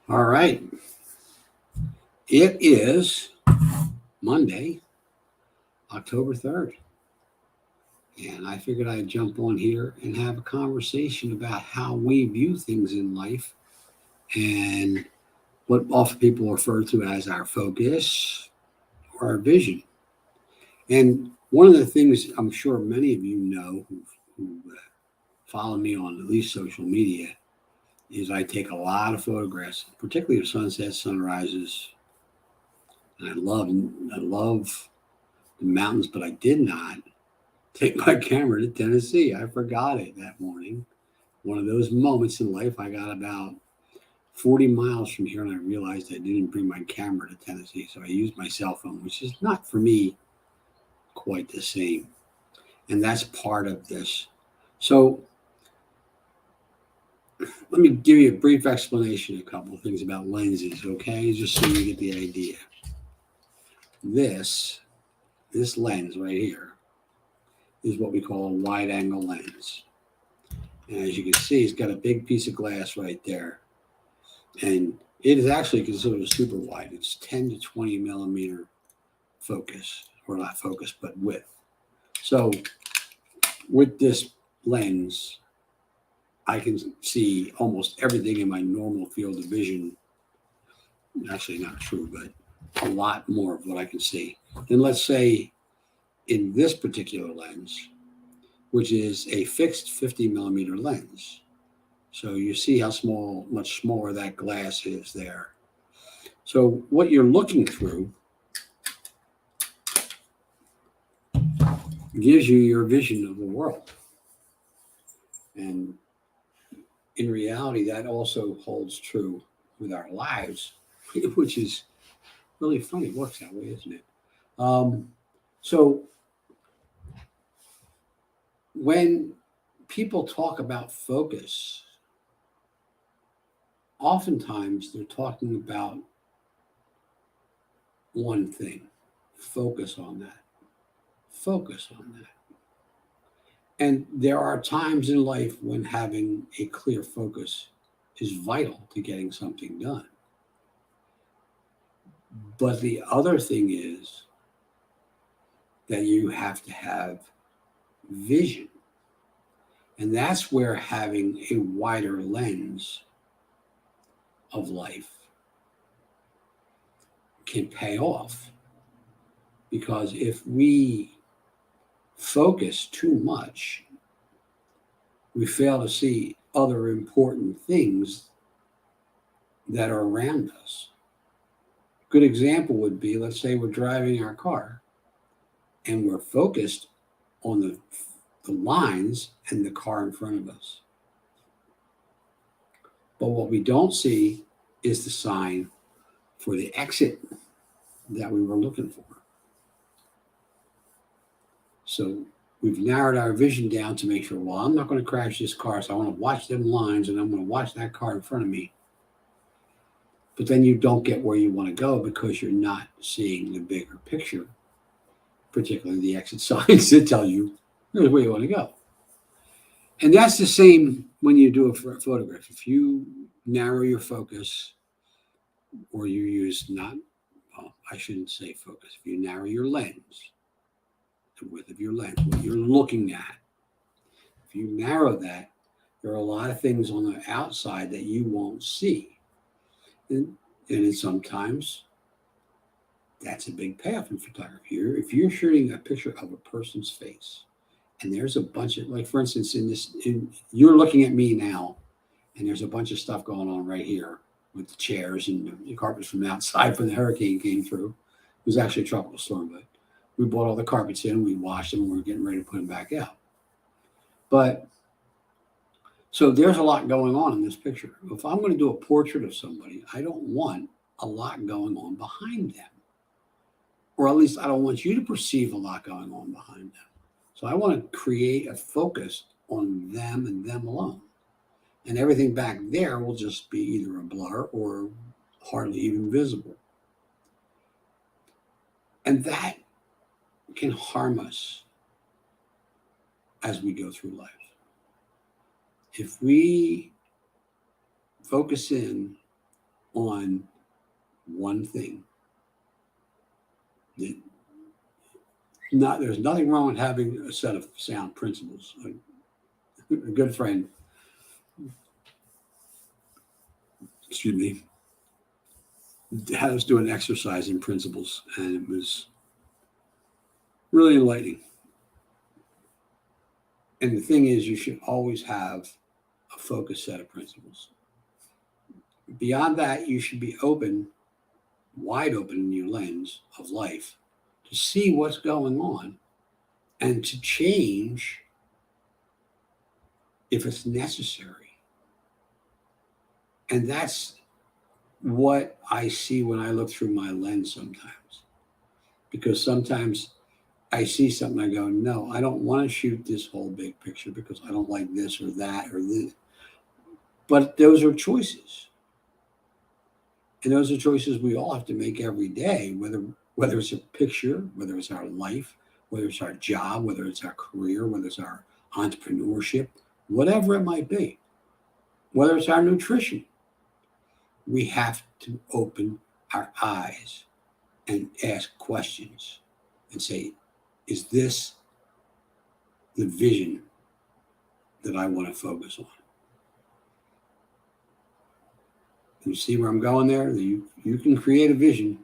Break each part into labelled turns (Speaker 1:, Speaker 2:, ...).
Speaker 1: All right. It is Monday, October 3rd. And I figured I'd jump on here and have a conversation about how we view things in life and what often people refer to as our focus or our vision. And one of the things I'm sure many of you know who follow me on at least social media is I take a lot of photographs, particularly of sunsets, sunrises, and I love the mountains, but I did not take my camera to Tennessee. I forgot it that morning. One of those moments in life, I got about 40 miles from here and I realized I didn't bring my camera to Tennessee. So I used my cell phone, which is not for me quite the same. And that's part of this. So let me give you a brief explanation, a couple of things about lenses, okay? Just so you get the idea. This, this lens right here is what we call a wide angle lens. And as you can see, it's got a big piece of glass right there. And it is actually considered a super wide. It's 10 to 20 millimeter focus, or not focus, but width. So with this lens, I can see almost everything in my normal field of vision. Actually, not true, but a lot more of what I can see. Then let's say in this particular lens, which is a fixed 50 millimeter lens. So you see how small, much smaller that glass is there. So what you're looking through gives you your vision of the world. And in reality, that also holds true with our lives, which is really funny. It works that way, isn't it? Um, so when people talk about focus, oftentimes they're talking about one thing: focus on that, focus on that. And there are times in life when having a clear focus is vital to getting something done. But the other thing is that you have to have vision. And that's where having a wider lens of life can pay off. Because if we focus too much, we fail to see other important things that are around us. Good example would be, let's say we're driving our car and we're focused on the lines and the car in front of us. But what we don't see is the sign for the exit that we were looking for. So we've narrowed our vision down to make sure, well, I'm not going to crash this car, so I want to watch them lines and I'm going to watch that car in front of me. But then you don't get where you want to go because you're not seeing the bigger picture, particularly the exit signs that tell you here's where you want to go. And that's the same when you do a photograph. If you narrow your focus, or you use not, well, I shouldn't say focus, if you narrow your lens, the width of your lens, what you're looking at, if you narrow that, there are a lot of things on the outside that you won't see. And sometimes that's a big payoff in photography. If you're shooting a picture of a person's face, and there's a bunch of, like for instance, you're looking at me now, and there's a bunch of stuff going on right here with the chairs and the carpets from outside when the hurricane came through. It was actually a tropical storm, but we brought all the carpets in, we washed them, and we are getting ready to put them back out. But so there's a lot going on in this picture. If I'm going to do a portrait of somebody, I don't want a lot going on behind them. Or at least I don't want you to perceive a lot going on behind them. So I want to create a focus on them and them alone. And everything back there will just be either a blur or hardly even visible. And that can harm us as we go through life. If we focus in on one thing. There's nothing wrong with having a set of sound principles. A good friend, excuse me, had us do an exercise in principles, and it was really enlightening. And the thing is, you should always have a focused set of principles. Beyond that, you should be open, wide open in your lens of life to see what's going on and to change if it's necessary. And that's what I see when I look through my lens sometimes. Because sometimes I see something, I go, no, I don't want to shoot this whole big picture because I don't like this or that or this. But those are choices. And those are choices we all have to make every day, whether it's a picture, whether it's our life, whether it's our job, whether it's our career, whether it's our entrepreneurship, whatever it might be, whether it's our nutrition. We have to open our eyes and ask questions and say, is this the vision that I want to focus on? You see where I'm going there? You can create a vision,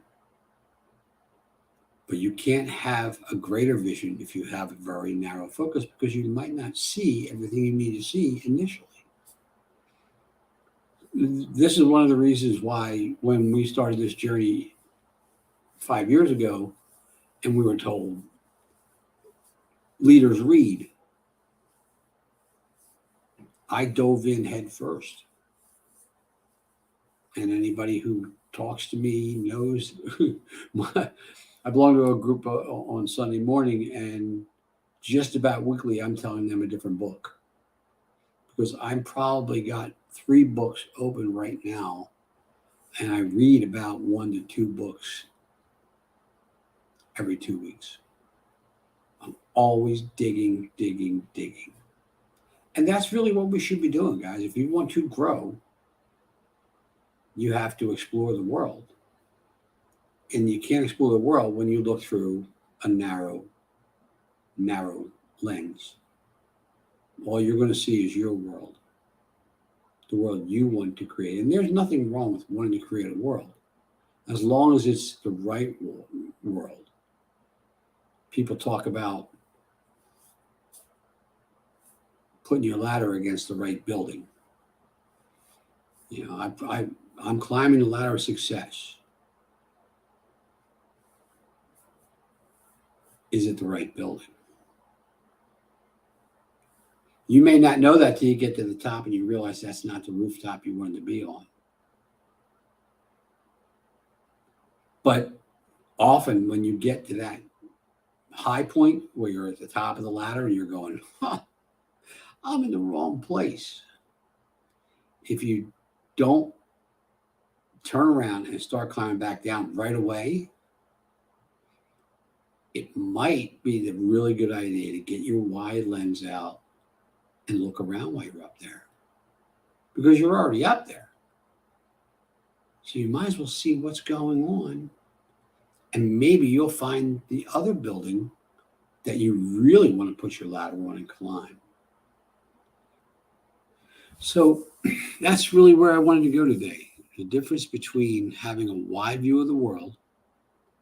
Speaker 1: but you can't have a greater vision if you have a very narrow focus, because you might not see everything you need to see initially. This is one of the reasons why when we started this journey 5 years ago and we were told, leaders read, I dove in head first. And anybody who talks to me knows I belong to a group on Sunday morning, and just about weekly I'm telling them a different book, because I'm probably got 3 books open right now, and I read about 1 to 2 books every 2 weeks. I'm always digging. And that's really what we should be doing, guys. If you want to grow, you have to explore the world. And you can't explore the world when you look through a narrow lens. All you're going to see is your world, the world you want to create. And there's nothing wrong with wanting to create a world, as long as it's the right world. People talk about putting your ladder against the right building. You know, I'm climbing the ladder of success. Is it the right building? You may not know that till you get to the top and you realize that's not the rooftop you wanted to be on. But often when you get to that high point where you're at the top of the ladder and you're going, I'm in the wrong place. If you don't turn around and start climbing back down right away, it might be the really good idea to get your wide lens out and look around while you're up there, because you're already up there. So you might as well see what's going on, and maybe you'll find the other building that you really want to put your ladder on and climb. So that's really where I wanted to go today. The difference between having a wide view of the world,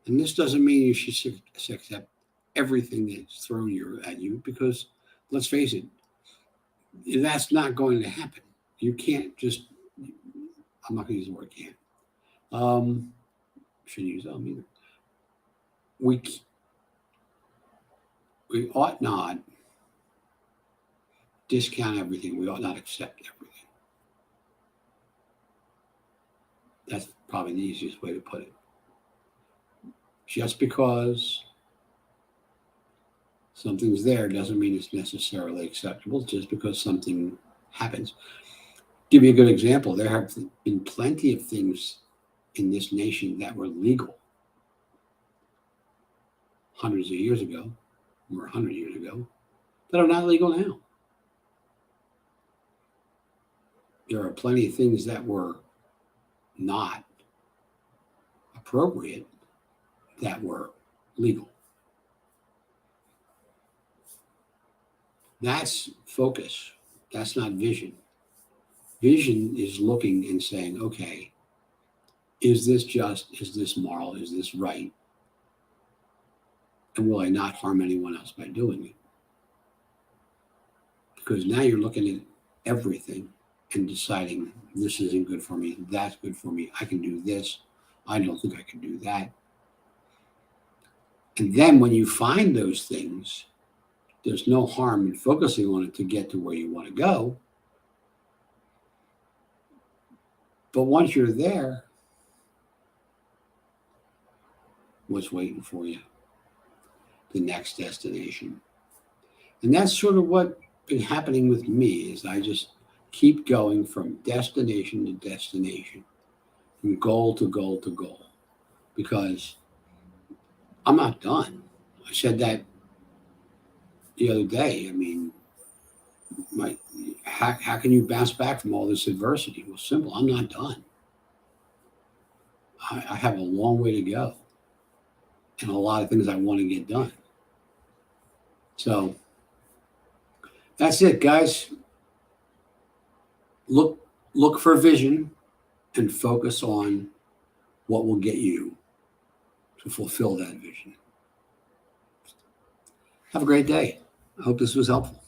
Speaker 1: and this doesn't mean you should accept everything that's thrown at you, because let's face it, that's not going to happen. You can't just, I'm not going to use the word can't. Shouldn't use either. We ought not discount everything. We ought not accept everything. That's probably the easiest way to put it. Just because something's there doesn't mean it's necessarily acceptable. Just because something happens. Give you a good example. There have been plenty of things in this nation that were legal hundreds of years ago, or 100 years ago, that are not legal now. There are plenty of things that were not appropriate that were legal. That's focus. That's not vision. Vision is looking and saying, okay, is this just? Is this moral? Is this right? And will I not harm anyone else by doing it? Because now you're looking at everything and deciding this isn't good for me, that's good for me, I can do this, I don't think I can do that. And then when you find those things, there's no harm in focusing on it to get to where you want to go. But once you're there, what's waiting for you? The next destination. And that's sort of what's been happening with me is I just keep going from destination to destination, from goal to goal to goal, because I'm not done. I said that the other day. I mean, how can you bounce back from all this adversity? Well, simple. I'm not done. I have a long way to go and a lot of things I want to get done. So that's it, guys. Look for vision and focus on what will get you to fulfill that vision. Have a great day. I hope this was helpful.